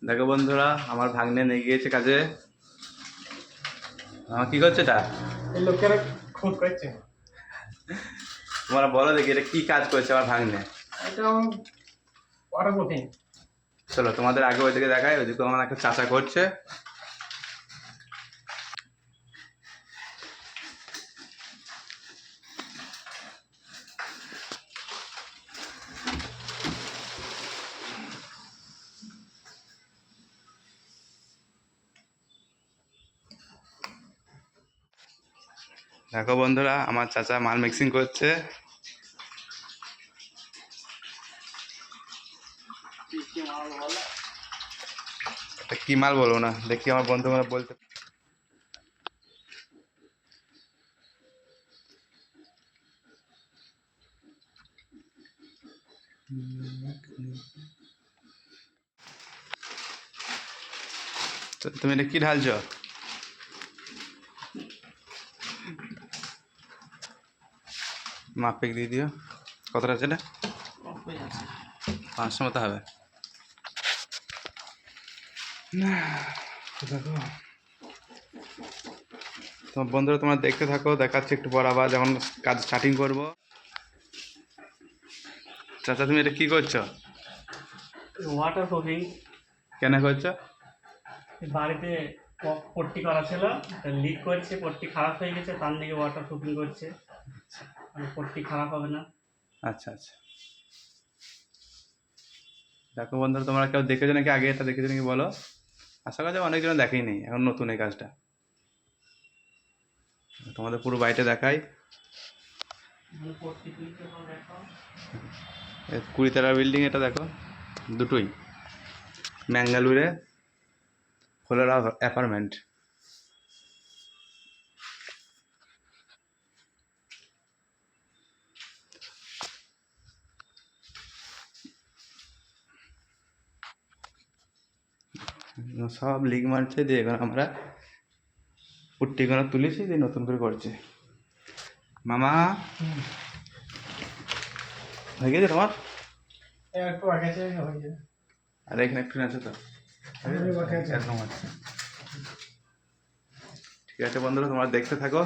দেখো বন্ধুরা, আমার ভাগ্নে নিয়ে গিয়েছে কাজে। আমার কি করছে এটা? এই লোকেরা খুব করছে। তোমরা বলো দেখি এটা কি কাজ করছে আমার ভাগ্নে। এটা ওয়াটার প্রুফিং। চলো তোমাদের আগে ওইদিকে দেখাই, ওইদিকে আমার একটা চাচা করছে। দেখো বন্ধুরা, আমার চাচা মাল মিক্সিং করছে। এটা কি মাল বলবো না, দেখি আমার বন্ধুরা বলতে। তো তুমি এটা কি ঢালছো? মাপিক দিয়ে দিও। কতটা আছে এটা? 500 মতো হবে। দেখো তোমার বন্ধুরা, তোমরা দেখতে থাকো, দেখাচ্ছে একটু পর আবার যখন কাজ স্টার্টিং করবো। চাচা তুমি এটা কি করছো? ওয়াটার প্রুফিং কেন করছো? বাড়িতে পট্টি করা ছিল, লিক করছে, পট্টি খারাপ হয়ে গেছে, তার দিকে ওয়াটার প্রুফিং করছে। পট্টি খারাপ হবে না। আচ্ছা আচ্ছা। দেখো বন্ধুরা, তোমরা কেউ দেখেছো নাকি আগে? এটা দেখেছো নাকি বলো। আশা করা যায় অনেকজন দেখেই নেই, এখন নতুন এই কাজটা। তোমাদের পুরো বাড়িটা দেখাই। পট্টি তুলতে হবে এখন। 20 তলার বিল্ডিং এটা, দেখো দুটোই ম্যাঙ্গালুরে ফ্লোরা অ্যাপার্টমেন্ট। সব লিগ মারছে দিয়ে এখন আমরা পুট্টিগুলো তুলেছি দিয়ে নতুন করে করছি। মামা হয়ে গেছে তোমার? একটু আগে হয়ে যাবে। আর এখানে একটু আছে তো, এরকম আছে। ঠিক আছে বন্ধুরা, তোমরা দেখতে থাকো।